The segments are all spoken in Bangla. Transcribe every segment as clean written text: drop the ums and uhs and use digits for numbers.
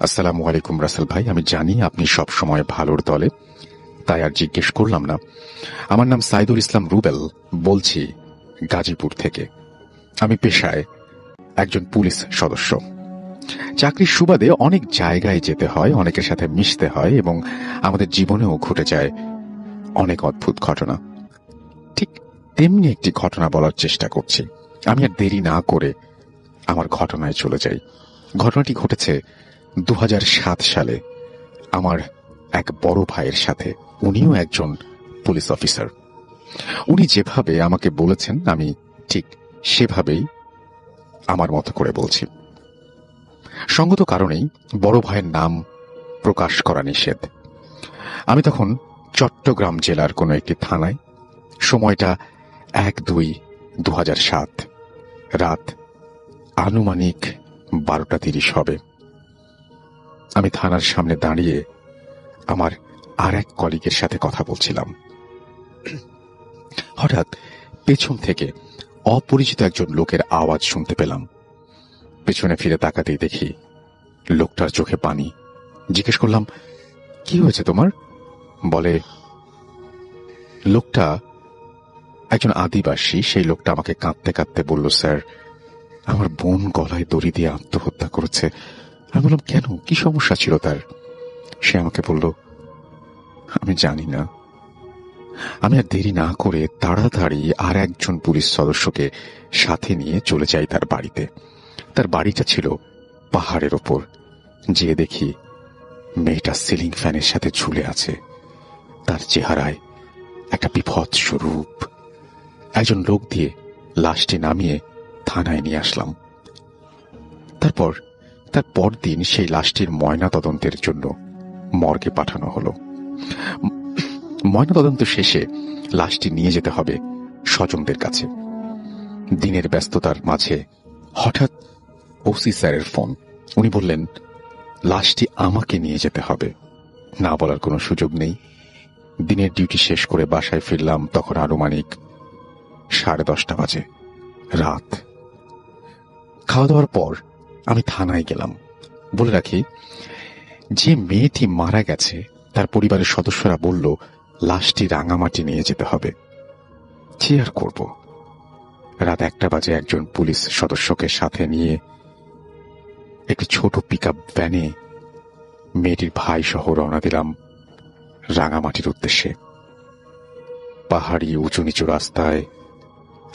আসসালামু আলাইকুম রাসেল ভাই, আমি জানি আপনি সব সময় ভালোর দলে, তাই আর জিজ্ঞেস করলাম না। আমার নাম সাইদুল ইসলাম রুবেল, বলছি গাজীপুর থেকে। আমি পেশায় একজন পুলিশ সদস্য। চাকরির সুবাদে অনেক জায়গায় যেতে হয়, অনেকের সাথে মিশতে হয় এবং আমাদের জীবনেও ঘটে যায় অনেক অদ্ভুত ঘটনা। ঠিক তেমনি একটি ঘটনা বলার চেষ্টা করছি। আমি আর দেরি না করে আমার ঘটনায় চলে যাই। ঘটনাটি ঘটেছে 2007 সালে আমার এক বড় ভাইয়ের সাথে। উনিও একজন পুলিশ অফিসার। উনি যেভাবে আমাকে বলেছেন আমি ঠিক সেভাবেই আমার মতো করে বলছি। সঙ্গত কারণেই বড় ভাইয়ের নাম প্রকাশ করা নিষেধ। আমি তখন চট্টগ্রাম জেলার কোনো একটি থানায়। সময়টা 1/2/2007, রাত আনুমানিক 12:30 হবে। আমি থানার সামনে দাঁড়িয়ে আমার আর এক কলিগের সাথে কথা বলছিলাম। হঠাৎ পেছন থেকে অপরিচিত একজন লোকের আওয়াজ শুনতে পেলাম। পেছনে ফিরে তাকাতেই দেখি লোকটার চোখে পানি। জিজ্ঞেস করলাম, কি হয়েছে তোমার? বলে, লোকটা একজন আদিবাসী। সেই লোকটা আমাকে কাঁদতে কাঁদতে বলল, স্যার, আমার বোন গলায় দড়ি দিয়ে আত্মহত্যা করেছে। আমি বললাম, কেন, কি সমস্যা ছিল তার? সে আমাকে বলল, আমি জানি না। আমি আর দেরি না করে তাড়াতাড়ি আর একজন পুলিশ সদস্যকে সাথে নিয়ে চলে যাই তার বাড়িতে। তার বাড়িটা ছিল পাহাড়ের ওপর। যেয়ে দেখি মেয়েটা সিলিং ফ্যানের সাথে ঝুলে আছে। তার চেহারায় একটা বিভৎস রূপ। একজন লোক দিয়ে লাশটি নামিয়ে থানায় নিয়ে আসলাম। তারপর তার পরদিন সেই লাশটির ময়না তদন্তের জন্য মর্গে পাঠানো হলো। ময়নাতদন্ত শেষে লাশটি নিয়ে যেতে হবে স্বজনদের কাছে। দিনের ব্যস্ততার মাঝে হঠাৎ ওসি স্যারের ফোন। উনি বললেন, লাশটি আমাকে নিয়ে যেতে হবে। না বলার কোনো সুযোগ নেই। দিনের ডিউটি শেষ করে বাসায় ফিরলাম তখন আনুমানিক 10:30 বাজে, রাত। খাওয়া দাওয়ার পর আমি থানায় গেলাম। বলে রাখি, যে মেয়েটি মারা গেছে তার পরিবারের সদস্যরা বলল লাশটি রাঙামাটি নিয়ে যেতে হবে। কি আর করব? রাত 1টা বাজে একজন পুলিশ সদস্যকে সাথে নিয়ে একটি ছোট পিকআপ ভ্যানে মেয়েটির ভাই সহ রওনা দিলাম রাঙামাটির উদ্দেশ্যে। পাহাড়ি উঁচু নিচু রাস্তায়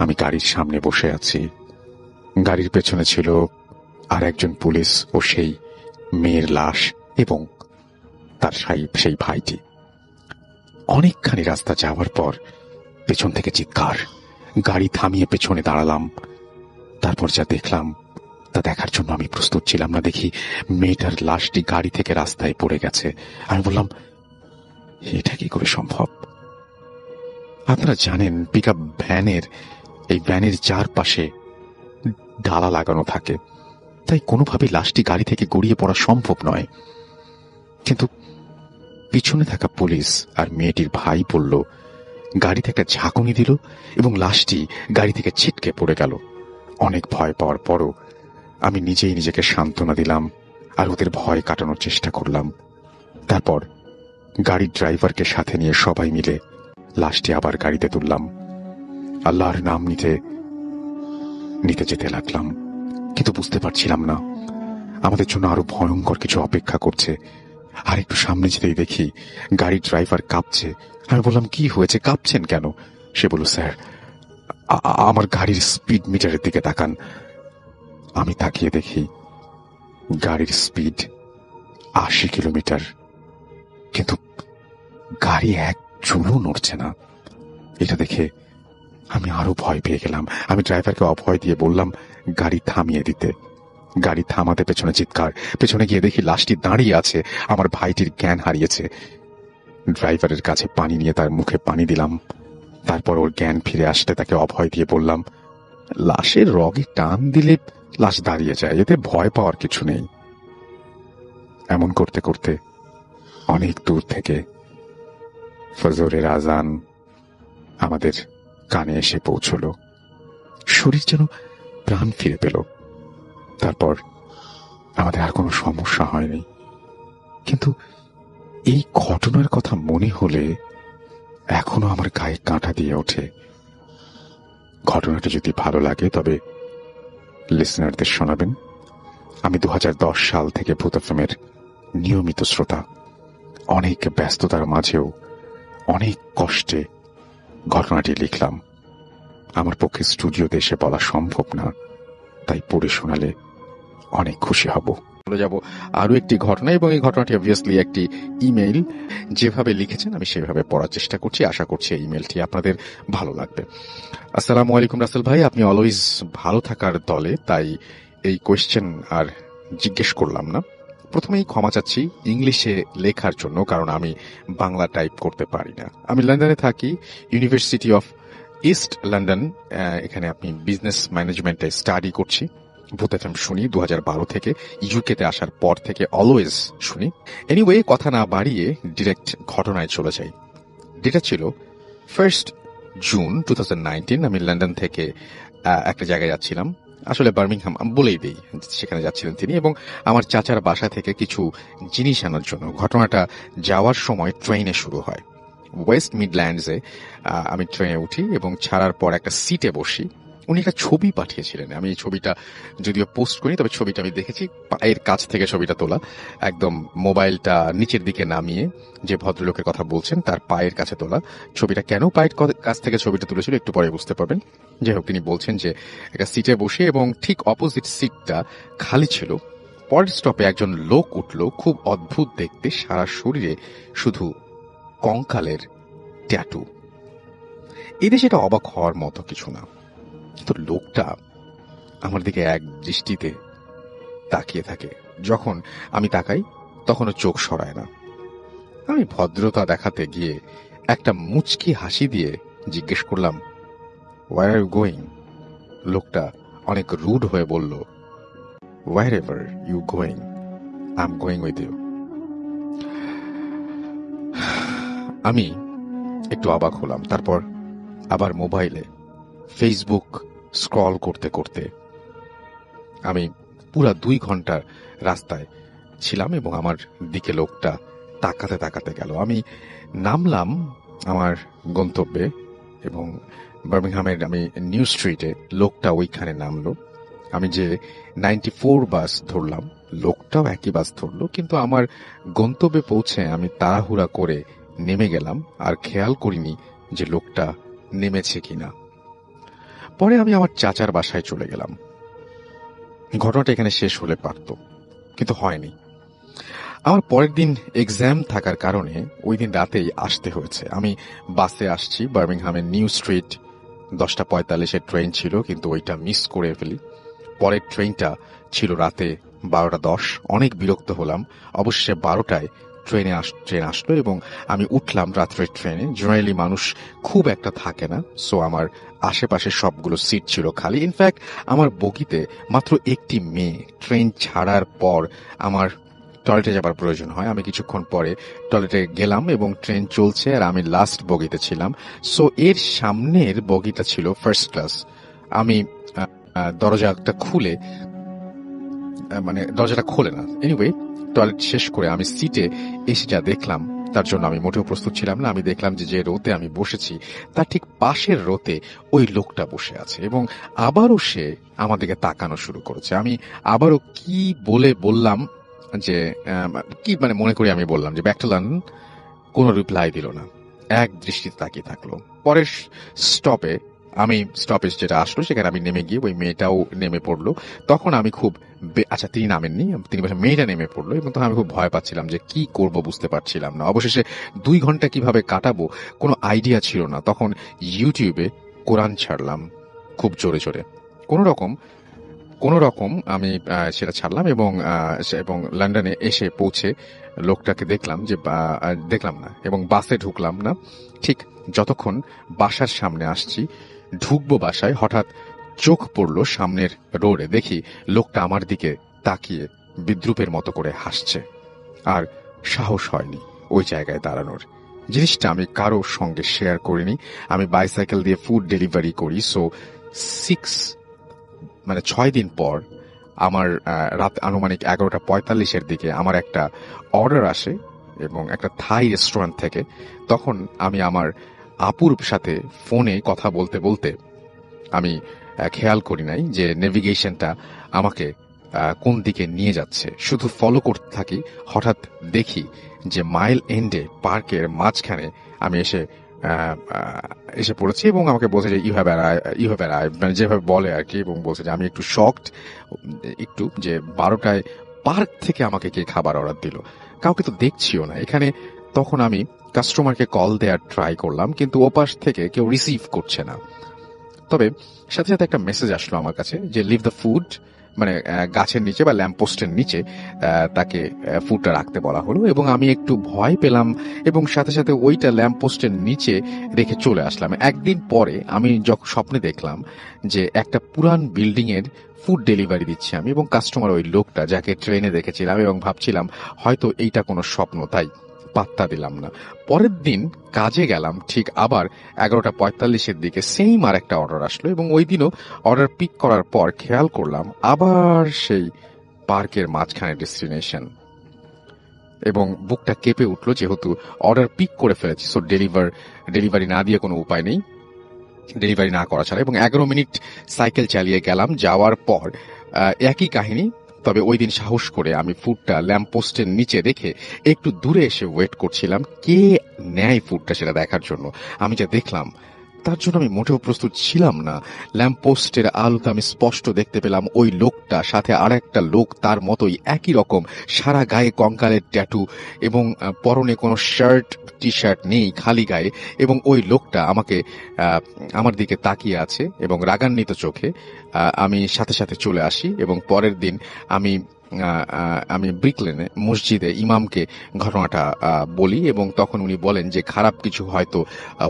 আমি গাড়ির সামনে বসে আছি। গাড়ির পেছনে ছিল আর একজন পুলিশ ও সেই মেয়ের লাশ এবং তার সেই ভাইটি। অনেকখানি রাস্তা যাওয়ার পর পেছন থেকে চিৎকার। গাড়ি থামিয়ে পেছনে দাঁড়ালাম। তারপর যা দেখলাম তা দেখার জন্য আমি প্রস্তুত ছিলাম না। দেখি মেয়েটার লাশটি গাড়ি থেকে রাস্তায় পড়ে গেছে। আমি বললাম, এটা কি করে সম্ভব? আপনারা জানেন, পিকআপ ভ্যানের ভ্যানের চারপাশে ডালা লাগানো থাকে, তাই কোনোভাবেই লাশটি গাড়ি থেকে গড়িয়ে পড়া সম্ভব নয়। কিন্তু পিছনে থাকা পুলিশ আর মেয়েটির ভাই বলল, গাড়িতে একটা ঝাঁকুনি দিল এবং লাশটি গাড়ি থেকে ছিটকে পড়ে গেল। অনেক ভয় পাওয়ার পরও আমি নিজেই নিজেকে সান্ত্বনা দিলাম আর ওদের ভয় কাটানোর চেষ্টা করলাম। তারপর গাড়ির ড্রাইভারকে সাথে নিয়ে সবাই মিলে লাশটি আবার গাড়িতে তুললাম। আল্লাহর নাম নিতে নিতে যেতে লাগলাম, কিন্তু বুঝতে পারছিলাম না আমাদের জন্য আরো ভয়ঙ্কর কিছু অপেক্ষা করছে। আর একটু সামনে যেতেই দেখি গাড়ির ড্রাইভার কাঁপছে। আমি বললাম, কি হয়েছে, কাঁপছেন কেন? সে বলল, স্যার, আমার গাড়ির স্পিড মিটারের দিকে তাকান। আমি তাকিয়ে দেখি গাড়ির স্পিড 80 কিলোমিটার, কিন্তু গাড়ি এক চুলও নড়ছে না। এটা দেখে আমি আরো ভয় পেয়ে গেলাম। আমি ড্রাইভারকে অভয় দিয়ে বললাম গাড়ি থামিয়ে দিতে। গাড়ি থামাতে পেছনে চিৎকার। পেছনে গিয়ে দেখি লাশটি দাঁড়িয়ে আছে। আমার ভাইটির জ্ঞান হারিয়েছে। ড্রাইভারের কাছে পানি নিয়ে তার মুখে পানি দিলাম। তারপর ওর জ্ঞান ফিরে আসলে তাকে অভয় দিয়ে বললাম, লাশের রগে টান দিলে লাশ দাঁড়িয়ে যায়, এতে ভয় পাওয়ার কিছু নেই। এমন করতে করতে অনেক দূর থেকে ফজরের আজান আমাদের কানে এসে পৌঁছল। শরীর যেন প্রাণ ফিরে পেল। তারপর আমাদের আর কোনো সমস্যা হয়নি, কিন্তু এই ঘটনার কথা মনে হলে এখনো আমার গায়ে কাঁটা দিয়ে ওঠে। ঘটনাটা যদি ভালো লাগে তবে লিসনারদের শোনাবেন। আমি 2010 সাল থেকে ভূত এফএমের নিয়মিত শ্রোতা। অনেক ব্যস্ততার মাঝেও অনেক কষ্টে ঘটনাটি লিখলাম। আমার পক্ষে স্টুডিওতে এসে বলা সম্ভব না, তাই পড়ে শোনালে অনেক খুশি হব। চলে যাব আরো একটি ঘটনা, এবং এই ঘটনাটি অবভিয়াসলি একটি ইমেইল। যেভাবে লিখেছেন আমি সেভাবে পড়ার চেষ্টা করছি, আশা করছি এই ইমেলটি আপনাদের ভালো লাগবে। আসসালামু আলাইকুম রাসেল ভাই, আপনি অলওয়েজ ভালো থাকার দলে, তাই এই কোয়েশ্চেন আর জিজ্ঞেস করলাম না। প্রথমেই ক্ষমা চাচ্ছি ইংলিশে লেখার জন্য, কারণ আমি বাংলা টাইপ করতে পারি না। আমি লন্ডনে থাকি, ইউনিভার্সিটি অফ ইস্ট লন্ডন। এখানে আপনি বিজনেস ম্যানেজমেন্টে স্টাডি করছি। ভূত এফএম শুনি 2012 থেকে, ইউকেতে আসার পর থেকে অলওয়েজ শুনি। এনিওয়ে, কথা না বাড়িয়ে ডিরেক্ট ঘটনায় চলে যাই। যেটা ছিল 1 জুন 2019। আমি লন্ডন থেকে একটা জায়গায় যাচ্ছিলাম, আসলে বার্মিংহাম বলেই দেই, সেখানে যাচ্ছিলেন তিনি, এবং আমার চাচার বাসা থেকে কিছু জিনিস আনার জন্য। ঘটনাটা যাওয়ার সময় ট্রেনে শুরু হয়। ওয়েস্ট মিডল্যান্ডসে আমি ট্রেনে উঠি এবং ছাড়ার পর একটা সিটে বসি। উনি একটা ছবি পাঠিয়েছিলেন। আমি এই ছবিটা যদিও পোস্ট করি, তবে ছবিটা আমি দেখেছি, পায়ের কাছ থেকে ছবিটা তোলা, একদম মোবাইলটা নিচের দিকে নামিয়ে যে ভদ্রলোকের কথা বলছেন তার পায়ের কাছে তোলা ছবিটা। কেন পায়ের কাছ থেকে ছবিটা তুলেছিল একটু পরে বুঝতে পারবেন। যাই হোক, তিনি বলছেন যে একটা সিটে বসে, এবং ঠিক অপোজিট সিটটা খালি ছিল। পরের স্টপে একজন লোক উঠল, খুব অদ্ভুত দেখতে, সারা শরীরে শুধু কঙ্কালের ট্যাটু। এদেশে এটা অবাক হওয়ার মতো কিছু না, কিন্তু লোকটা আমার দিকে এক দৃষ্টিতে তাকিয়ে থাকে। যখন আমি তাকাই তখনও চোখ সরায় না। আমি ভদ্রতা দেখাতে গিয়ে একটা মুচকি হাসি দিয়ে জিজ্ঞেস করলাম, হোয়ার আর ইউ গোয়িং? লোকটা অনেক রুড হয়ে বলল, wherever you going, I am going with you. আমি একটু অবাক হলাম। তারপর আবার মোবাইলে ফেসবুক স্ক্রল করতে করতে আমি পুরা 2 ঘন্টার রাস্তায় ছিলাম, এবং আমার দিকে লোকটা তাকাতে তাকাতে গেল। আমি নামলাম আমার গন্তব্যে, এবং বার্মিংহামের আমি নিউ স্ট্রিটে, লোকটা ওইখানে নামলো। আমি যে 94 বাস ধরলাম, লোকটাও একই বাস ধরলো, কিন্তু আমার গন্তব্যে পৌঁছে আমি তাড়াহুড়া করে নেমে গেলাম, আর খেয়াল করিনি যে লোকটা নেমেছে কিনা। পরে আমি আমার চাচার বাসায় চলে গেলাম। ঘটনাটা এখানে শেষ হলে পারত, কিন্তু হয়নি। আমার পরের দিন এক্সাম থাকার কারণে ওই দিন রাতেই আসতে হয়েছে। আমি বাসে আসছি বার্মিংহামের নিউ স্ট্রিট। 10:45 ট্রেন ছিল, কিন্তু ওইটা মিস করে ফেলি। পরের ট্রেনটা ছিল রাতে 12:10। অনেক বিরক্ত হলাম। অবশ্যই 12টায় ট্রেন আসলো, এবং আমি উঠলাম রাত্রের ট্রেনে। জেনারেলি মানুষ খুব একটা থাকে না, সো আমার আশেপাশে সবগুলো সিট ছিল খালি। ইনফ্যাক্ট আমার বগিতে মাত্র একটি মেয়ে। ট্রেন ছাড়ার পর আমার টয়লেটে যাবার প্রয়োজন হয়। আমি কিছুক্ষণ পরে টয়লেটে গেলাম, এবং ট্রেন চলছে, আর আমি লাস্ট বগিতে ছিলাম। সো এর সামনের বগিটা ছিল ফার্স্ট ক্লাস। আমি দরজাটা খুলে, মানে দরজাটা খোলে না। এনিওয়ে, টয়লেট শেষ করে আমি সিটে এসে যা দেখলাম তার জন্য আমি মোটেও প্রস্তুত ছিলাম না। আমি দেখলাম যে রোতে আমি বসেছি তার ঠিক পাশের রোতে ওই লোকটা বসে আছে, এবং আবারও সে আমার দিকে তাকানো শুরু করেছে। আমি আবারও কি বললাম যে কি মনে করি আমি বললাম যে ব্যাক টু লন্ডন। কোনো রিপ্লাই দিল না, এক দৃষ্টিতে তাকিয়ে থাকলো। পরের স্টপে স্টপেজ যেটা আসলো সেখানে আমি নেমে গিয়ে ওই মেয়েটাও নেমে পড়লো। তখন আমি খুব আচ্ছা, তিনি নামেননি, তিনি মেয়েটা নেমে পড়লো, এবং তখন আমি খুব ভয় পাচ্ছিলাম যে কি করব, বুঝতে পারছিলাম না। অবশেষে 2 ঘন্টা কিভাবে কাটাবো কোনো আইডিয়া ছিল না। তখন ইউটিউবে কোরআন ছাড়লাম খুব জোরে জোরে। কোনো রকম আমি সেটা ছাড়লাম, এবং লন্ডনে এসে পৌঁছে লোকটাকে দেখলাম না, এবং বাসে ঢুকলাম না। ঠিক যতক্ষণ বাসার সামনে আসছি, ঢুকবো বাসায়, হঠাৎ চোখ পড়লো সামনের রোডে। দেখি লোকটা আমার দিকে তাকিয়ে বিদ্রুপের মতো করে হাসছে, আর সাহস হয়নি ওই জায়গায় দাঁড়ানোর। জিনিসটা আমি কারোর সঙ্গে শেয়ার করিনি। আমি বাইসাইকেল দিয়ে ফুড ডেলিভারি করি, সো 6 দিন পর আমার রাত আনুমানিক 11:45 দিকে আমার একটা অর্ডার আসে এবং একটা থাই রেস্টুরেন্ট থেকে। তখন আমি আমার আপুর সাথে ফোনে কথা বলতে বলতে আমি খেয়াল করি নাই যে নেভিগেশনটা আমাকে কোন দিকে নিয়ে যাচ্ছে, শুধু ফলো করতে থাকি। হঠাৎ দেখি যে মাইল এন্ডে পার্কের মাঝখানে আমি এসে পড়েছি এবং আমাকে বলছে যে ইউ হ্যাভ অ্যারাইভড, মানে যেভাবে বলে আর কি, এবং বলছে যে আমি একটু শকড একটু যে 12টায় পার্ক থেকে আমাকে কে খাবার অর্ডার দিল, কাউকে তো দেখছিও না এখানে। তখন আমি কাস্টমারকে কল দেওয়ার ট্রাই করলাম, কিন্তু ওপাশ থেকে কেউ রিসিভ করছে না। তবে সাথে সাথে একটা মেসেজ আসলো আমার কাছে যে লিভ দ্য ফুড, মানে গাছের নিচে বা ল্যাম্পপোস্টের নিচে তাকে ফুডটা রাখতে বলা হলো, এবং আমি একটু ভয় পেলাম এবং সাথে সাথে ওইটা ল্যাম্পপোস্টের নিচে রেখে চলে আসলাম। একদিন পরে আমি যখন স্বপ্নে দেখলাম যে একটা পুরান বিল্ডিং এর ফুড ডেলিভারি দিচ্ছি আমি, এবং কাস্টমার ওই লোকটা যাকে ট্রেনে দেখেছিলাম, এবং ভাবছিলাম হয়তো এইটা কোনো স্বপ্ন, তাই পাত্তা দিলাম না। পরের দিন কাজে গেলাম, ঠিক আবার 11:45 দিকে সেম আর একটা অর্ডার আসলো, এবং ওই দিনও অর্ডার পিক করার পর খেয়াল করলাম আবার সেই পার্কের মাঝখানে ডেস্টিনেশন, এবং বুকটা কেঁপে উঠলো যেহেতু অর্ডার পিক করে ফেলেছি। সো ডেলিভারি না দিয়ে কোনো উপায় নেই, ডেলিভারি না করা ছাড়া। এবং 11 মিনিট সাইকেল চালিয়ে গেলাম, যাওয়ার পর একই কাহিনী। তবে ওই দিন সাহস করে আমি ফুডটা ল্যাম্পপোস্টের নিচে রেখে একটু দূরে এসে ওয়েট করছিলাম কে নেয় ফুডটা সেটা দেখার জন্য। আমি যা দেখলাম তার জন্য আমি মোটেও প্রস্তুত ছিলাম না। ল্যাম্পপোস্টের আলোতে আমি স্পষ্ট দেখতে পেলাম ওই লোকটা, সাথে আর একটা লোক তার মতোই একই রকম, সারা গায়ে কঙ্কালের ট্যাটু, এবং পরনে কোনো শার্ট টি শার্ট নেই, খালি গায়ে। এবং ওই লোকটা আমার দিকে তাকিয়ে আছে এবং রাগান্বিত চোখে। আমি সাথে সাথে চলে আসি এবং পরের দিন আমি ব্রিকলেনে মসজিদে ইমামকে ঘটনাটা বলি, এবং তখন উনি বলেন যে খারাপ কিছু হয়তো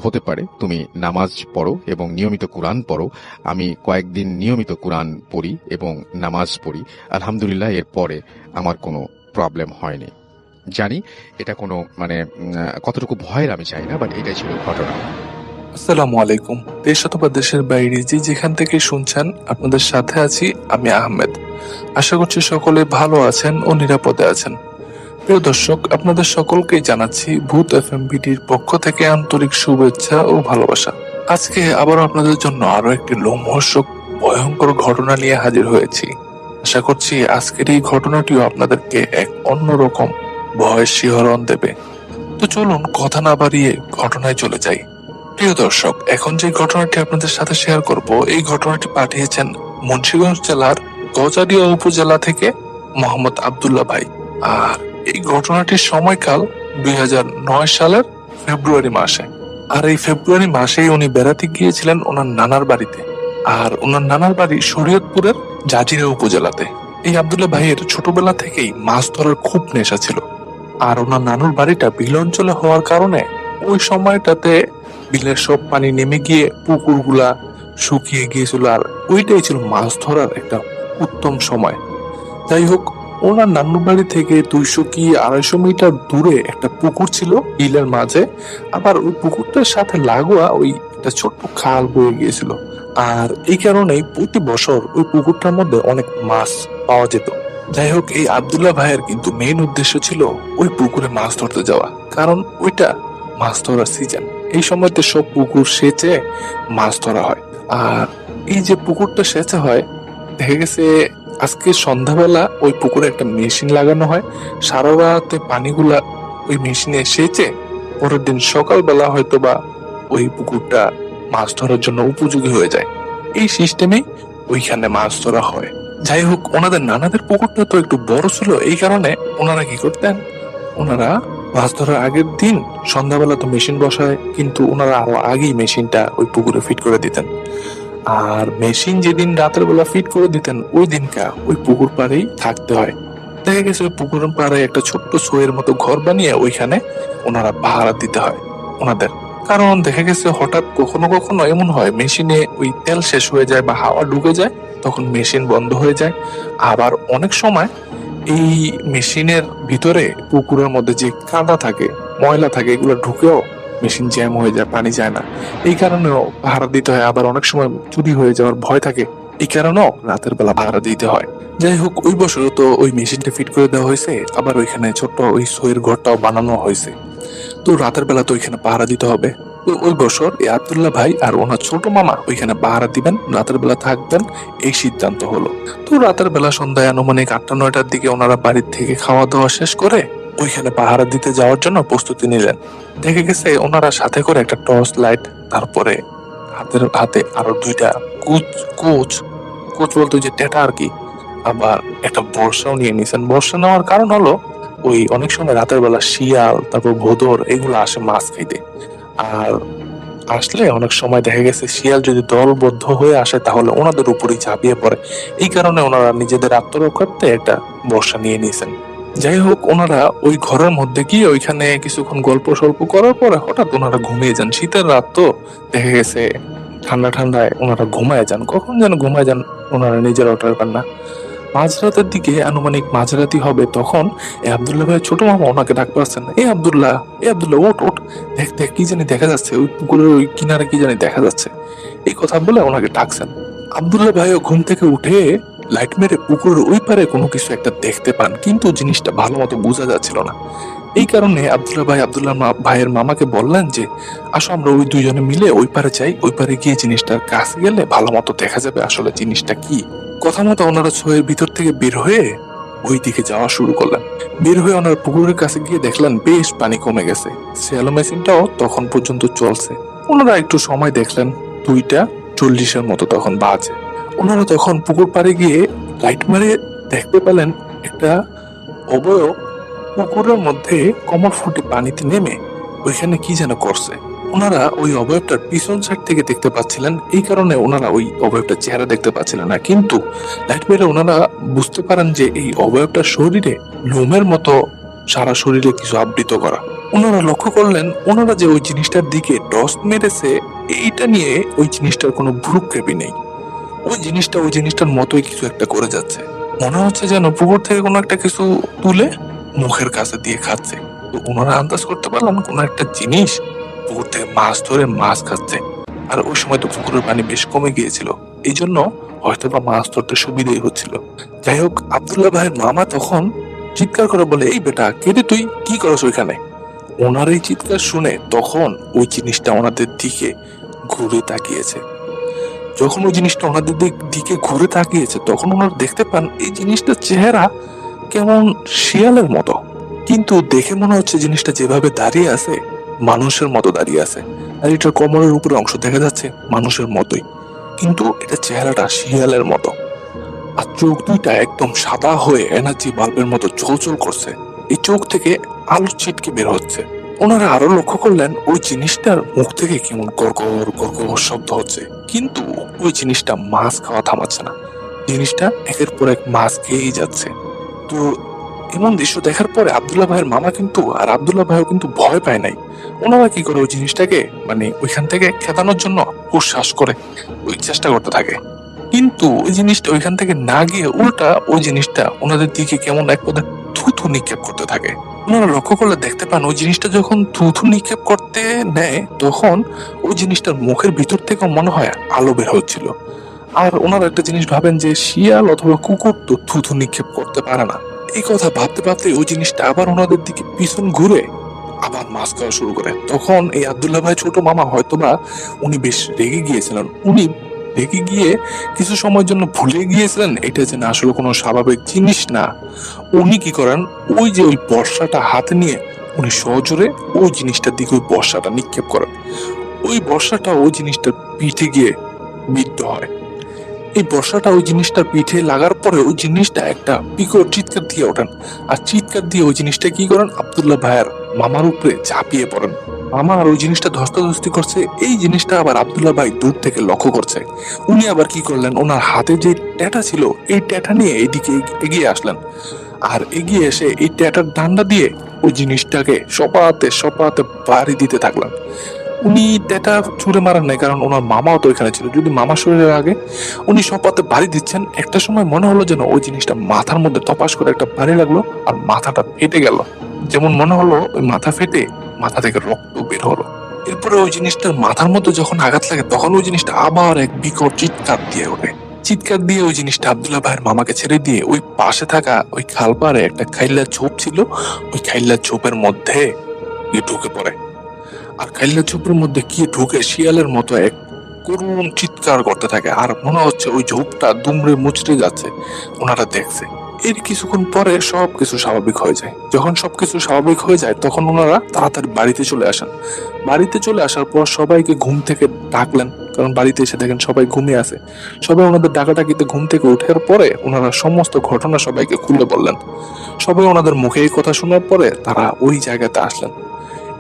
হতে পারে, তুমি নামাজ পড়ো এবং নিয়মিত কোরআন পড়ো। আমি কয়েকদিন নিয়মিত কোরআন পড়ি এবং নামাজ পড়ি, আলহামদুলিল্লাহ এরপরে আমার কোনো প্রবলেম হয়নি। জানি এটা কোনো কতটুকু ভয়ের আমি চাই না, বাট এটাই ছিল ঘটনা। আসসালামু আলাইকুম। দেশ অথবা দেশের বাইরে যে যেখান থেকে শুনছেন, আপনাদের সাথে আছি আমি আহমেদ। আশা করছি সকলে ভালো আছেন ও নিরাপদে আছেন। প্রিয় দর্শক, আপনাদের সকলকেই জানাচ্ছি ভূত এফএম বিডির পক্ষ থেকে আন্তরিক শুভেচ্ছা ও ভালোবাসা। আজকে আবারও আপনাদের জন্য আরো একটি লোমহর্ষক ভয়ঙ্কর ঘটনা নিয়ে হাজির হয়েছি। আশা করছি আজকের এই ঘটনাটিও আপনাদেরকে এক অন্যরকম ভয়ের শিহরণ দেবে। তো চলুন কথা না বাড়িয়ে ঘটনায় চলে যাই। প্রিয় দর্শক, এখন যে ঘটনাটি আপনাদের সাথে শেয়ার করব, এই ঘটনাটি পাঠিয়েছেন মুন্সিগঞ্জ জেলার গজারিয়া উপজেলা থেকে মোহাম্মদ আব্দুল্লাহ ভাই। আর এই ঘটনাটির সময়কাল 2009 সালের ফেব্রুয়ারি মাসে। আর এই ফেব্রুয়ারি মাসেই উনি বেড়াতে গিয়েছিলেন ওনার নানার বাড়িতে। আর ওনার নানার বাড়ি শরীয়তপুরের জাজিরা উপজেলাতে। এই আব্দুল্লাহ ভাইয়ের ছোটবেলা থেকেই মাছ ধরার খুব নেশা ছিল। আর ওনার নানুর বাড়িটা বিল অঞ্চলে হওয়ার কারণে ওই সময়টাতে বিলের সব পানি নেমে গিয়ে পুকুরগুলা শুকিয়ে গিয়েছিল, আর ওইটাই ছিল মাছ ধরার একটা উত্তম সময়। যাই হোক, ওনার নানুর বাড়ি থেকে 200 কি 250 মিটার দূরে একটা পুকুর ছিল বিলের মাঝে। আবার ওই পুকুরটার সাথে লাগোয়া ওই একটা ছোট্ট খাল বয়ে গিয়েছিল। আর এই কারণেই প্রতি বছর ওই পুকুরটার মধ্যে অনেক মাছ পাওয়া যেত। যাই হোক, এই আব্দুল্লাহ ভাইয়ের কিন্তু মেইন উদ্দেশ্য ছিল ওই পুকুরে মাছ ধরতে যাওয়া, কারণ ওইটা মাছ ধরার সিজন। এই সময়তে সব পুকুর সেচে মাছ ধরা হয়। আর এই যে পুকুরটা সেচে হয়, দেখা গেছে আজকে সন্ধ্যাবেলা ওই পুকুরে একটা মেশিন লাগানো হয়, সারা রাতে পানিগুলা ওই মেশিনে সেচে পরের দিন সকালবেলা হয়তো বা ওই পুকুরটা মাছ ধরার জন্য উপযোগী হয়ে যায়। এই সিস্টেমেই ওইখানে মাছ ধরা হয়। যাই হোক, ওনাদের নানাদের পুকুরটা তো একটু বড় ছিল, এই কারণে ওনারা কি করতেন, ওনারা মাছ ধরার আগের দিন সন্ধ্যাবেলা তো মেশিন বসায়, কিন্তু ওনারা আরো আগেই মেশিনটা ওই পুকুরে ফিট করে দিতেন। আর মেশিন যেদিন রাতের বেলা ফিট করে দিতেন, ওই দিনকা ওই পুকুর পাড়েই থাকতে হয়। দেখা গেছে ওই পুকুর পাড়ে একটা ছোট্ট শোয়ের মতো ঘর বানিয়ে ওইখানে ওনারা পাহারা দিতে হয় ওনাদের। কারণ দেখা গেছে হঠাৎ কখনো কখনো এমন হয় মেশিনে ওই তেল শেষ হয়ে যায় বা হাওয়া ঢুকে যায়, তখন মেশিন বন্ধ হয়ে যায়। আবার অনেক সময় এই মেশিনের ভিতরে পুকুরের মধ্যে যে কাদা থাকে, ময়লা থাকে, এগুলো ঢুকেও মেশিন জ্যাম হয়ে যায়, পানি যায় না। এই কারণেও পাহারা দিতে হয়। আবার অনেক সময় চুরি হয়ে যাওয়ার ভয় থাকে, এই কারণেও রাতের বেলা ভাড়া দিতে হয়। যাই হোক, ওই বছরও তো ওই মেশিনটা ফিট করে দেওয়া হয়েছে, আবার ওইখানে ছোট্ট ওই সইয়ের ঘরটাও বানানো হয়েছে। তো রাতের বেলা তো ওইখানে পাহারা দিতে হবে। তো ওই বছর এই আব্দুল্লাহ ভাই আর ওনার ছোট মামা ওইখানে পাহারা দিবেন, রাতের বেলা থাকবেন, এই সিদ্ধান্ত হলো। তো রাতের বেলা সন্ধ্যায় আনুমানিক 8টা-9টার দিকে ওনারা বাড়ির থেকে খাওয়া দাওয়া শেষ করে ওইখানে পাহারা দিতে যাওয়ার জন্য প্রস্তুতি নিলেন। দেখে গেছে ওনারা সাথে করে একটা টর্চ লাইট, তারপরে হাতের হাতে আরো 2টা কোচ কোচ কোচ বলতে যে টেটা আর কি, আবার একটা বর্ষাও নিয়ে নিয়েছেন। বর্ষা নেওয়ার কারণ হলো ওই অনেক সময় রাতের বেলা শিয়াল, তারপর ভোঁদর এগুলো আসে মাছ খাইতে। আর আসলে অনেক সময় দেখা গেছে শিয়াল যদি দলবদ্ধ হয়ে আসে তাহলে ওনাদের উপরেই ঝাঁপিয়ে পড়ে। এই কারণে ওনারা নিজেদের আত্মরক্ষার্থে একটা বর্ষা নিয়ে নিয়েছেন। যাই হোক, ওনারা ওই ঘরের মধ্যে গিয়ে ওইখানে কিছুক্ষণ গল্প সল্প করার পরে হঠাৎ ওনারা ঘুমিয়ে যান। শীতের রাত তো, দেখা গেছে ঠান্ডা ঠান্ডায় ওনারা ঘুমায় যান। কখন যেন ঘুমায় যান ওনারা নিজেরা ওঠার পান না। মাঝরাতের দিকে, আনুমানিক মাঝরাতি হবে, তখন এই আব্দুল্লাহ ভাইয়ের ছোট মামা ওনাকে ডাক পাচ্ছেন, এ আব্দুল্লাহ, এ আব্দুল্লাহ, ওঠ ওঠ, দেখ দেখ কি জানি দেখা যাচ্ছে, ওই পুকুরের ওই কিনারে কি জানি দেখা যাচ্ছে। এই কথা বলে ওনাকে ডাকছেন। আব্দুল্লাহ ভাইও ঘুম থেকে উঠে লাইট মেরে পুকুরের ওই পারে কোনো কিছু একটা দেখতে পান, কিন্তু জিনিসটা ভালো মতো বোঝা যাচ্ছিল না। এই কারণে আব্দুল্লাহ ভাই ভাইয়ের মামাকে বললেন যে, আসো আমরা ওই দুইজনে মিলে ওই পারে যাই, ওই পারে গিয়ে জিনিসটার কাছে গেলে ভালো মতো দেখা যাবে আসলে জিনিসটা কি। কথা মতো ওনারা ছয়ের ভিতর থেকে বের হয়ে ওই দিকে যাওয়া শুরু করলেন। বের হয়ে ওনারা পুকুরের কাছে গিয়ে দেখলেন বেশ পানি কমে গেছে। স্যালো মেশিনটাও তখন পর্যন্ত চলছে। ওনারা একটু সময় দেখলেন, 2টা 40-এর মতো তখন বাজে। ওনারা তখন পুকুর পাড়ে গিয়ে লাইট মারে দেখতে পেলেন একটা অবয়ব পুকুরের মধ্যে কমর ফুটে পানিতে নেমে ওইখানে কি যেন করছে। ওনারা ওই অবয়বটার পিছন সাইড থেকে দেখতে পাচ্ছিলেন, এই কারণে ওনারা ওই অবয়বটার চেহারা দেখতে পাচ্ছিলেন না, কিন্তু লাইট মেরে ওনারা বুঝতে পারেন যে এই অবয়বটার শরীরে লোমের মতো সারা শরীরে কিছু আবৃত করা। ওনারা লক্ষ্য করলেন ওনারা যে ওই জিনিসটার দিকে টস মেরেছে, এইটা নিয়ে ওই জিনিসটার কোনো ভ্রুক্ষেপই নেই। ওই জিনিসটার মতোই কিছু একটা করে যাচ্ছে। মনে হচ্ছে যেন পুকুর থেকে কোনো একটা কিছু তুলে মুখের কাছে দিয়ে খাচ্ছে। তো ওনারা আন্দাজ করতে পারলেন কোনো একটা জিনিস পুকুর থেকে মাছ ধরে মাছ খাচ্ছে। আর ওই সময় তো পুকুরের পানি বেশ কমে গিয়েছিল, এই জন্য হয়তো বা মাছ ধরতে সুবিধাই হচ্ছিল। যাই হোক, আব্দুল্লাহ ভাইয়ের মামা তখন চিৎকার করে বলে, এই বেটা, কেটে তুই কি করছ ওইখানে? ওনার এই চিৎকার শুনে তখন ওই জিনিসটা ওনাদের দিকে ঘুরে তাকিয়েছে। যখন ওই জিনিসটা ওনাদের দিকে ঘুরে তাকিয়েছে তখন ওনারা দেখতে পান এই জিনিসটার চেহারা কেমন শিয়ালের মতো, কিন্তু দেখে মনে হচ্ছে জিনিসটা যেভাবে দাঁড়িয়ে আছে মানুষের মতো দাঁড়িয়ে আছে। আর এটার কোমরের উপরে অংশ দেখা যাচ্ছে মানুষের মতোই, কিন্তু এটা চেহারাটা শিয়ালের মতো। আর চোখ দুইটা একদম সাদা হয়ে এনার্জি বাল্বের মতো জ্বলজ্বল করছে। এই চোখ থেকে আলো ছিটকে বের হচ্ছে। ওনারা আরো লক্ষ্য করলেন ওই জিনিসটার মুখ থেকে কেমন গড়গড় গড়গড় শব্দ হচ্ছে, কিন্তু ওই জিনিসটা মাছ খাওয়া থামাচ্ছে না। জিনিসটা একের পর এক মাছ খেয়েই যাচ্ছে। তো এমন দৃশ্য দেখার পরে আব্দুল্লাহ ভাইয়ের মামা কিন্তু আর আব্দুল্লাহ ভাইও কিন্তু ভয় পায় নাই। ওনারা কি করে ওই জিনিসটাকে মানে ওইখান থেকে খেদানোর জন্য উচ্ছ্বাস করে ওই চেষ্টা করতে থাকে, কিন্তু ওই জিনিসটা ওইখান থেকে না গিয়ে উল্টা ওই জিনিসটা ওনাদের দিকে কেমন এক পদে থুথু নিক্ষেপ করতে থাকে। ওনারা লক্ষ্য করলে দেখতে পান ওই জিনিসটা যখন থুথু নিক্ষেপ করতে নেয় তখন ওই জিনিসটার মুখের ভিতর থেকে মনে হয় আলো বের হচ্ছিল। আর ওনারা একটা জিনিস ভাবেন যে শিয়াল অথবা কুকুর তো থুথু নিক্ষেপ করতে পারে না। এই কথা ভাবতে ভাবতে ওই জিনিসটা আবার ওনাদের দিকে পিছন ঘুরে আবার মাছ খাওয়া শুরু করে। তখন এই আব্দুল্লাহ ভাই ছোট মামা হয়তোবা উনি বেশ রেগে গিয়েছিলেন। উনি রেগে গিয়ে কিছু সময়ের জন্য ভুলে গিয়েছিলেন এটা যেন আসলে কোনো স্বাভাবিক জিনিস না। উনি কি করেন, ওই যে ওই বর্ষাটা হাতে নিয়ে উনি সজোরে ওই জিনিসটার দিকে ওই বর্ষাটা নিক্ষেপ করেন। ওই বর্ষাটা ওই জিনিসটার পিঠে গিয়ে বিদ্ধ হয়। এই বর্ষাটা ওই জিনিসটার পিঠে লাগার পরে ওই জিনিসটা একটা বিকট চিৎকার দিয়ে ওঠেন। আর চিৎকার দিয়ে ওই জিনিসটা কি করেন, আব্দুল্লাহ ভাইয়ের মামার উপরে ঝাঁপিয়ে পড়েন। মামা আর ওই জিনিসটা ধস্তাধস্তি করছে, এই জিনিসটা আবার আব্দুল্লাহ ভাই দূর থেকে লক্ষ্য করছে। উনি আবার কি করলেন, ওনার হাতে যে ট্যাটা ছিল এই ট্যাটা নিয়ে এইদিকে এগিয়ে আসলেন। আর এগিয়ে এসে এই ট্যাটার ডান্ডা দিয়ে ওই জিনিসটাকে সপাতে সপাতে বাড়ি দিতে থাকলেন। উনি ট্যাটা ছুঁড়ে মারার নাই, কারণ ওনার মামাও তো এখানে ছিল। যদি মামা শরীরের আগে উনি সপাতে বাড়ি দিচ্ছেন, একটা সময় মনে হলো যেন ওই জিনিসটা মাথার মধ্যে তপাস করে একটা বাড়ি লাগলো আর মাথাটা ফেটে গেল। যেমন মনে হলো ওই মাথা ফেটে মাথা থেকে রক্ত বের হলো। এরপরে ওই জিনিসটার মাথার মধ্যে যখন আঘাত লাগে তখন ওই জিনিসটা আবার এক বিকট চিৎকার দিয়ে ওঠে। চিৎকার দিয়ে ওই জিনিসটা আব্দুল্লাহ ভাইয়ের মামাকে ছেড়ে দিয়ে ওই পাশে থাকা ওই খাল পাড়ে একটা খাইল্লা ঝোপ ছিল, ওই খাইল্লা ঝোপের মধ্যে গিয়ে ঢুকে পড়ে। আর খাইল্লা ঝোপের মধ্যে গিয়ে ঢুকে শিয়ালের মতো এক করুণ চিৎকার করতে থাকে, আর মনে হচ্ছে ওই ঝোপটা দুমড়ে মুচড়ে যাচ্ছে। ওনারা দেখছে। এর কিছুক্ষণ পরে সবকিছু স্বাভাবিক হয়ে যায়। যখন সবকিছু স্বাভাবিক হয়ে যায় তখন ওনারা তাড়াতাড়ি বাড়িতে চলে আসেন। বাড়িতে চলে আসার পর সবাইকে ঘুম থেকে ডাকলেন, কারণ বাড়িতে এসে দেখেন সবাই ঘুমিয়ে আছে। সবাই ওনাদের ডাকাডাকিতে ঘুম থেকে ওঠার পরে ওনারা সমস্ত ঘটনা সবাইকে খুলে বললেন। সবাই ওনাদের মুখে এই কথা শোনার পরে তারা ওই জায়গাতে আসলেন।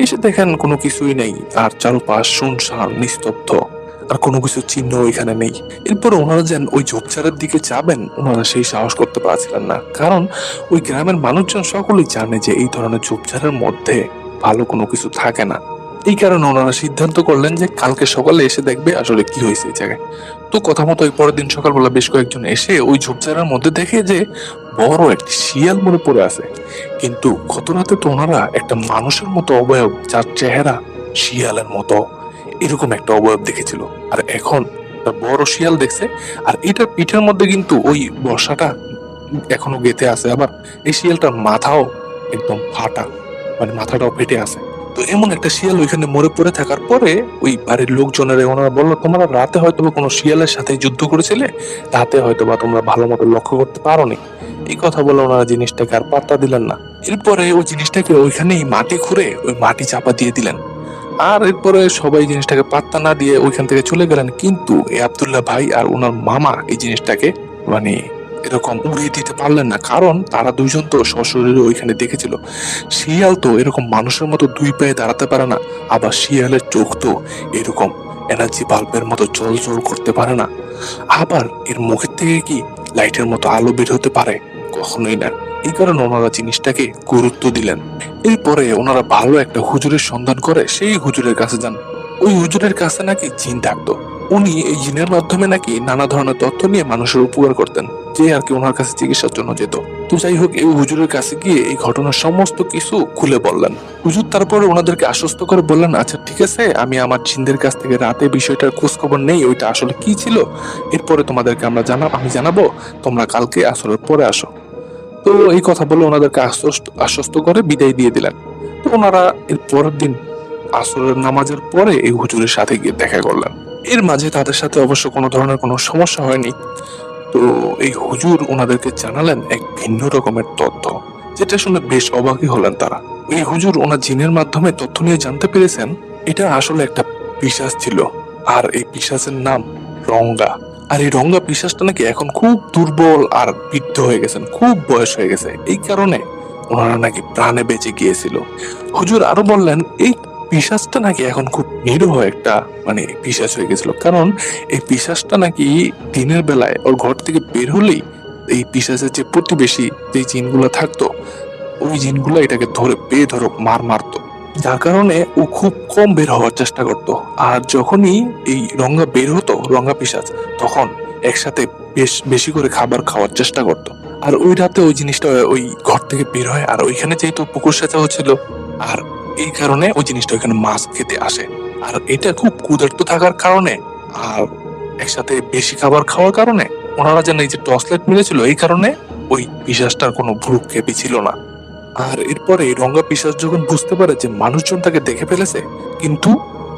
এসে দেখেন কোনো কিছুই নেই, আর চারপাশ শুনশান নিস্তব্ধ, আর কোনো কিছু চিহ্ন এখানে নেই। এরপর ওনারা যেন ওই ঝোপঝাড়ের দিকে যাবেন, ওনারা সেই সাহস করতে পারছিলেন না, কারণ ওই গ্রামের মানুষজন সকলেই জানে যে এই ধরনের ঝোপঝাড়ের মধ্যে ভালো কোনো কিছু থাকে না। এই কারণে ওনারা সিদ্ধান্ত করলেন যে কালকে সকালে এসে দেখবে আসলে কি হয়েছে এই জায়গায়। তো কথা মতো ওই পরের দিন সকালবেলা বেশ কয়েকজন এসে ওই ঝোপঝাড়ের মধ্যে দেখে যে বড় একটি শিয়াল মরে পড়ে আছে। কিন্তু গত রাতে তো ওনারা একটা মানুষের মতো অবয়ব, যার চেহারা শিয়ালের মতো, এরকম একটা অবয়ব দেখেছিল। আর এখন একটা বড় শিয়াল দেখছে, আর এটার পিঠের মধ্যে কিন্তু ওই বর্ষাটা এখনো গেঁথে আছে। আবার এই শিয়ালটার মাথাও একদম ফাটা, মানে মাথাটাও ফেটে আছে। তো এমন একটা শিয়াল ওইখানে মরে পড়ে থাকার পরে ওই বাড়ির লোকজনের ওনারা বললো, তোমরা রাতে হয়তো বা কোনো শিয়ালের সাথে যুদ্ধ করেছিলে, রাতে হয়তো বা তোমরা ভালো মতো লক্ষ্য করতে পারোনি। এই কথা বলে ওনারা জিনিসটাকে আর পাত্তা দিলেন না। এরপরে ওই জিনিসটাকে ওইখানেই মাটি খুঁড়ে ওই মাটি চাপা দিয়ে দিলেন। আর এরপরে সবাই জিনিসটাকে পাত্তা না দিয়ে ওইখান থেকে চলে গেলেন। কিন্তু এই আব্দুল্লাহ ভাই আর ওনার মামা এই জিনিসটাকে মানে এরকম উড়িয়ে দিতে পারলেন না, কারণ তারা দুইজন তো সশরীরে ওইখানে দেখেছিল। শিয়াল তো এরকম মানুষের মতো দুই পায়ে দাঁড়াতে পারে না, আবার শিয়ালের চোখ তো এরকম এনার্জি বাল্বের মতো জল জল করতে পারে না, আবার এর মুখের থেকে কি লাইটের মতো আলো বের হতে পারে? কখনোই না। এই কারণে ওনারা জিনিসটাকে গুরুত্ব দিলেন। এরপরে ওনারা ভালো একটা হুজুরের সন্ধান করে সেই হুজুরের কাছে যান। ওই হুজুরের কাছে নাকি জিন থাকতো। উনি এই জিনের মাধ্যমে নাকি নানা ধরনের তথ্য নিয়ে মানুষের উপকার করতেন, যে আর কি ওনার কাছে চিকিৎসার জন্য যেত। তো যাই হোক, এই হুজুরের কাছে গিয়ে এই ঘটনার সমস্ত কিছু খুলে বললেন। হুজুর তারপরে ওনাদেরকে আশ্বস্ত করে বললেন, আচ্ছা ঠিক আছে, আমি আমার জিনদের কাছ থেকে রাতে বিষয়টার খোঁজ খবর নেই, ওইটা আসলে কি ছিল, এরপরে তোমাদেরকে আমি জানাবো, তোমরা কালকে আসরের পরে আসো। তো এই কথা বলে ওনাদেরকে আশ্বস্ত করে বিদায় দিয়ে দিলেন। তো ওনারা এর পরের দিন আসরের নামাজের পরে এই হুজুরের সাথে গিয়ে দেখা করলেন। এর মাঝে তাদের সাথে অবশ্য কোনো ধরনের কোনো সমস্যা হয়নি। তো এই হুজুর ওনাদেরকে জানালেন এক ভিন্ন রকমের তথ্য, যেটা শুনে বেশ অবাকই হলেন তারা। এই হুজুর ওনার জিনের মাধ্যমে তথ্য নিয়ে জানতে পেরেছেন এটা আসলে একটা পিশাচ ছিল, আর এই পিশাচের নাম রঙ্গা। আর এই রঙ্গা পিশাচটা নাকি এখন খুব দুর্বল আর বৃদ্ধ হয়ে গেছেন, খুব বয়স হয়ে গেছে, এই কারণে ওনারা নাকি প্রাণে বেঁচে গিয়েছিল। হুজুর আরো বললেন এই পিশাচটা নাকি এখন খুব নিরীহ একটা মানে পিশাচ হয়ে গেছিল, কারণ এই পিশাচটা নাকি দিনের বেলায় ওর ঘর থেকে বের হলেই এই পিশাচের যে প্রতিবেশী যে জিনগুলো থাকতো, ওই জিনগুলো এটাকে ধরে বেধড়ক মারতো, যার কারণে ও খুব কম বের হওয়ার চেষ্টা করত। আর যখনই এই রঙ্গা বের হতো, রঙ্গা পিশাচ, তখন একসাথে বেশি করে খাবার খাওয়ার চেষ্টা করত। আর ওই রাতে ওই জিনিসটা ওই ঘর থেকে বের হয়, আর ওইখানে যেহেতু পুকুর সেচা হচ্ছিল, আর এই কারণে ওই জিনিসটা ওইখানে মাছ খেতে আসে। আর এটা খুব ক্ষুধার্ত থাকার কারণে আর একসাথে বেশি খাবার খাওয়ার কারণে ওনারা যেন এই যে টর্চ লাইট মিলেছিল, এই কারণে ওই পিশাচটার কোনো ভ্রুক্ষেপই ছিল না। আর এরপরে এই রঙ্গা পিশাচ যখন বুঝতে পারে যে মানুষজন তাকে দেখে ফেলেছে, কিন্তু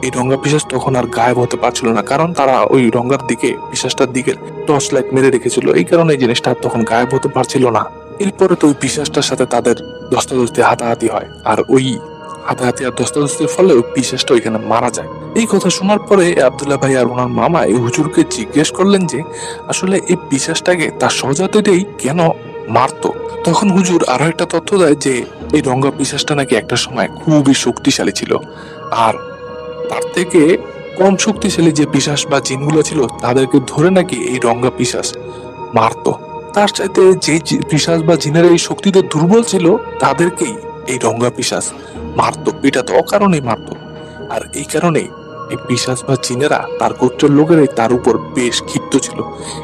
এই রঙ্গা পিশাচ তখন আর গায়েব হতে পারছিল না, কারণ তারা ওই রঙ্গার দিকে, পিশাচটার দিকে টর্চ লাইট মেরে রেখেছিল, এই কারণে এই জিনিসটা আর তখন গায়েব হতে পারছিল না। এরপরে তো ওই পিশাচটার সাথে তাদের দস্তাদস্তি হাতাহাতি হয়, আর ওই হাতাহাতি আর দস্তাদস্তির ফলে ওই পিশাচটা ওইখানে মারা যায়। এই কথা শোনার পরে আব্দুল্লাহ ভাই আর ওনার মামা এই হুজুরকে জিজ্ঞেস করলেন যে আসলে এই পিশাচটাকে তার স্বজাতিতেই কেন মারতো। তখন হুজুর আরো একটা তথ্য দেয় যে এই রঙ্গা পিশাচটা নাকি একটা সময় খুবই শক্তিশালী ছিল, আর তার থেকে কম শক্তিশালী যে পিশাচ বা জিনগুলো ছিল তাদেরকে ধরে নাকি এই রঙ্গা পিশাচ মারতো। তার চাইতে যে পিশাচ বা জিনের এই শক্তিতে দুর্বল ছিল তাদেরকেই এই রঙ্গা পিশাচ মারতো, এটা তো অকারণেই মারতো। আর এই কারণেই এই পিশাচ বা জিনেরা তার গোত্রের লোকেরাই তার উপর বেশ ক্ষিপ্ত ছিল,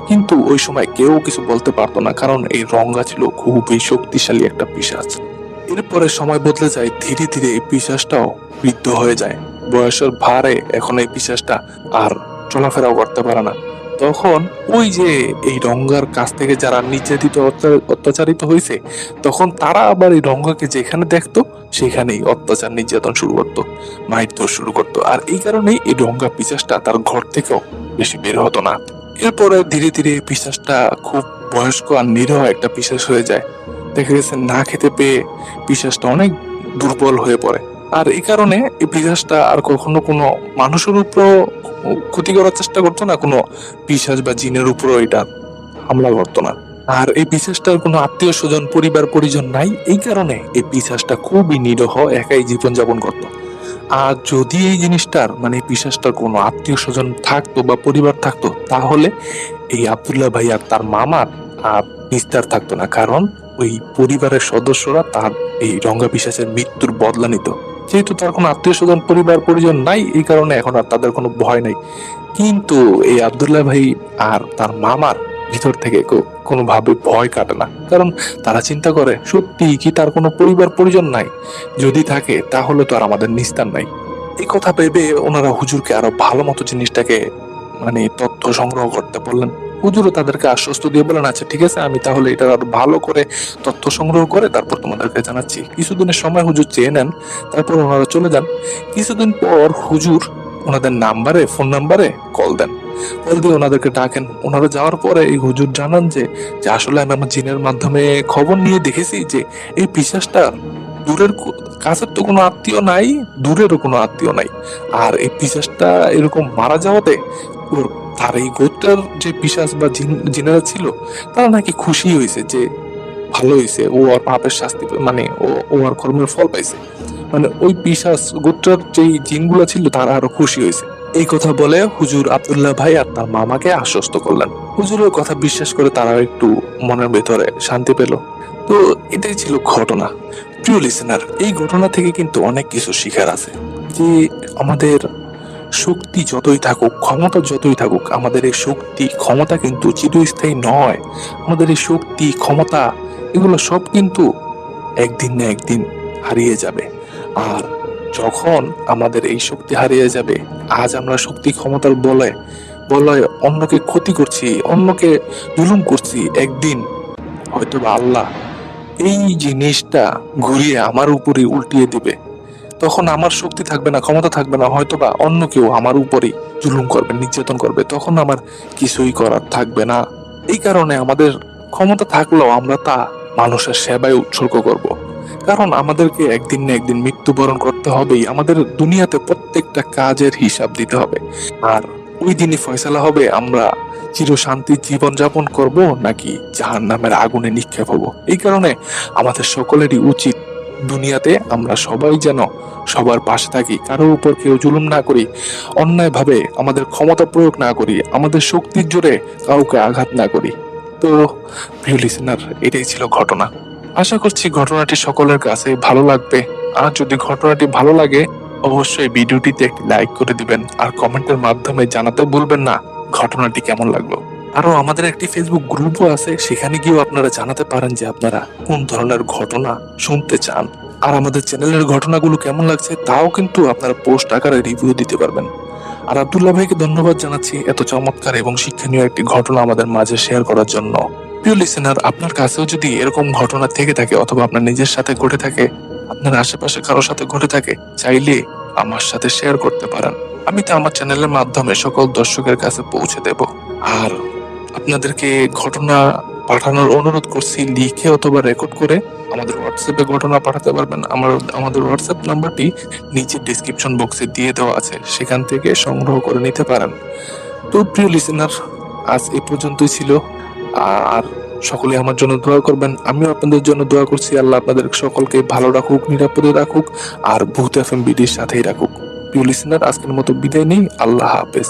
কিন্তু ওই সময় কেউ কিছু বলতে পারতো না, কারণ এই রঙ্গা ছিল খুবই শক্তিশালী একটা পিশাচ। এরপরে সময় বদলে যায়, ধীরে ধীরে এই পিশাচটাও বৃদ্ধ হয়ে যায়। বয়সের ভারে এখন এই পিশাচটা আর চলাফেরাও করতে পারে না। তখন ওই যে এই রঙ্গার কাছ থেকে যারা নির্যাতিত অত্যাচারিত হয়েছে, তখন তারা আবার এই রঙ্গাকে যেখানে দেখতো সেখানেই অত্যাচার নির্যাতন শুরু করতো, মারধর শুরু করতো। আর এই কারণেই এই রঙ্গা পিশাচটা তার ঘর থেকেও বেশি বের হতো না। এরপরে ধীরে ধীরে এই পিশাচটা খুব বয়স্ক আর নিরীহ একটা পিশাচ হয়ে যায়। দেখা গেছে না খেতে পেয়ে পিশাচটা অনেক দুর্বল হয়ে পড়ে। আর এই কারণে এই পিশাচটা আর কখনো কোনো মানুষের উপর ক্ষতি করার চেষ্টা করতো না, কোনো পিশাচ বা জিনের উপরও এটা হামলা করতো না। আর এই পিশাচটার কোনো আত্মীয় স্বজন পরিবার পরিজন নাই, এই কারণে এই পিশাচটা খুবই নিরীহ একাই জীবন যাপন করতো। আর যদি এই জিনিসটার মানে পিশাচটার কোনো আত্মীয় স্বজন থাকতো বা পরিবার থাকতো, তাহলে এই আব্দুল্লাহ ভাই আর তার মামার আর নিস্তার থাকতো না, কারণ ওই পরিবারের সদস্যরা তার এই রঙ্গা পিশাচের মৃত্যুর বদলা নিত। যেহেতু তার কোনো আত্মীয় স্বজন পরিবার পরিজন নাই, এই কারণে এখন আর তাদের কোনো ভয় নাই। কিন্তু এই আব্দুল্লাহ ভাই আর তার মামার ভিতর থেকে কোনোভাবে ভয় কাটে না, কারণ তারা চিন্তা করে সত্যি কি তার কোনো পরিবার পরিজন নাই, যদি থাকে তাহলে তো আর আমাদের নিস্তার নাই। এই কথা ভেবে ওনারা হুজুরকে আরো ভালো মতো জিনিসটাকে মানে তথ্য সংগ্রহ করতে বললেন। হুজুরও তাদেরকে আশ্বস্ত দিয়ে বলেন, আচ্ছা ঠিক আছে, আমি তাহলে এটা আরো ভালো করে তথ্য সংগ্রহ করে তারপর তোমাদেরকে জানাচ্ছি। কিছুদিনের সময় হুজুর চেয়ে নেন, তারপর ওনারা চলে যান। কিছুদিন পর হুজুর ওনাদের ফোন নাম্বারে কল দেন। কল দিয়ে ওনাদেরকে ডাকেন। ওনারা যাওয়ার পরে এই হুজুর জানান যে যে আসলে আমি আমার জিনের মাধ্যমে খবর নিয়ে দেখেছি যে এই পিশাচটা কাছের তো কোনো আত্মীয় নাই, দূরেরও কোনো আত্মীয় নাই। আর এই পিশাচটা এরকম মারা যাওয়াতে ওর তার এই গোত্রের যে পিশাচ বা জিনেরা ছিল, তারা নাকি খুশি হয়েছে যে ভালো হয়েছে, ও আর পাপের শাস্তি মানে ও আর কর্মের ফল পাইছে। মানে ওই পিশাচ গোত্রের যেই জিনগুলো ছিল তারা আরো খুশি হয়েছে। এই কথা বলে হুজুর আব্দুল্লাহ ভাই আর তার মামাকে আশ্বস্ত করলেন। হুজুরের কথা বিশ্বাস করে তারা একটু মনের ভেতরে শান্তি পেল। তো এটাই ছিল ঘটনা। প্রিয় লিসেনার, এই ঘটনা থেকে কিন্তু অনেক কিছু শিখার আছে, যে আমাদের শক্তি যতই থাকুক, ক্ষমতা যতই থাকুক, আমাদের এই শক্তি ক্ষমতা কিন্তু চিরস্থায়ী নয়। আমাদের এই শক্তি ক্ষমতা এগুলো সব কিন্তু একদিন না একদিন হারিয়ে যাবে। আর যখন আমাদের এই শক্তি হারিয়ে যাবে, আজ আমরা শক্তি ক্ষমতার বলে বলে অন্যকে ক্ষতি করছি, অন্যকে জুলুম করছি, একদিন হয়তো বা আল্লাহ এই জিনিসটা ঘুরিয়ে আমার উপরে উল্টিয়ে দিবে। তখন আমার শক্তি থাকবে না, ক্ষমতা থাকবে না, হয়তো বা অন্য কেউ আমার উপরেই জুলুম করবে, নির্যাতন করবে, তখন আমার কিছুই করার থাকবে না। এই কারণে আমাদের ক্ষমতা থাকলেও আমরা তা মানুষের সেবায় উৎসর্গ করব। কারণ আমাদেরকে একদিন না একদিন মৃত্যুবরণ করতে হবেই। আমাদের দুনিয়াতে প্রত্যেকটা কাজের হিসাব দিতে হবে। আর ওই দিনই ফয়সালা হবে আমরা চিরশান্তির জীবন যাপন করব নাকি জাহান্নামের আগুনে নিক্ষেপ হব। এই কারণে আমাদের সকলেরই উচিত দুনিয়াতে আমরা সবাই যেন সবার পাশে থাকি, কারোর উপর কেউ জুলুম না করি, অন্যায় ভাবে আমাদের ক্ষমতা প্রয়োগ না করি, আমাদের শক্তির জোরে কাউকে আঘাত না করি। তো প্রিয় লিসেনার, এটাই ছিল ঘটনা। আশা করছি ঘটনাটি সকলের কাছে ভালো লাগবে। আর যদি ঘটনাটি ভালো লাগে, অবশ্যই ভিডিওটিতে একটি লাইক করে দিবেন আর কমেন্টের মাধ্যমে জানাতে ভুলবেন না ঘটনাটি কেমন লাগলো। আরো আমাদের একটি ফেসবুক গ্রুপও আছে, সেখানে গিয়েও আপনারা জানাতে পারেন যে আপনারা কোন ধরনের ঘটনা শুনতে চান। আর আমাদের চ্যানেলের ঘটনাগুলো কেমন লাগছে তাও কিন্তু আপনারা পোস্ট আকারে রিভিউ দিতে পারবেন। আর আব্দুল্লাহ ভাইকে ধন্যবাদ জানাচ্ছি এত চমৎকার এবং শিক্ষণীয় একটি ঘটনা আমাদের মাঝে শেয়ার করার জন্য। প্রিয় লিসেনার, আপনার কাছেও যদি এরকম ঘটনা থেকে থাকে অথবা আপনার নিজের সাথে ঘটে থাকে, আপনার আশেপাশে কারোর সাথে ঘটে থাকে, চাইলে আমার সাথে শেয়ার করতে পারেন। আমি তো আমার চ্যানেলের মাধ্যমে সকল দর্শকের কাছে পৌঁছে দেব। আর আপনাদেরকে ঘটনা পাঠানোর অনুরোধ করছি, লিখে অথবা রেকর্ড করে আমাদের হোয়াটসঅ্যাপে ঘটনা পাঠাতে পারবেন। আমাদের হোয়াটসঅ্যাপ নাম্বারটি নিচে ডেসক্রিপশন বক্সে দিয়ে দেওয়া আছে, সেখান থেকে সংগ্রহ করে নিতে পারেন। তো প্রিয় লিসেনার, আজ এই পর্যন্তই ছিল। আর সকলে আমার জন্য দোয়া করবেন, আমিও আপনাদের জন্য দোয়া করছি। আল্লাহ আপনাদের সকলকে ভালো রাখুক, নিরাপদে রাখুক আর ভূত এফএম বিডির সাথেই রাখুক। প্রিয় লিসেনার, আজকের মতো বিদায় নেই। আল্লাহ হাফেজ।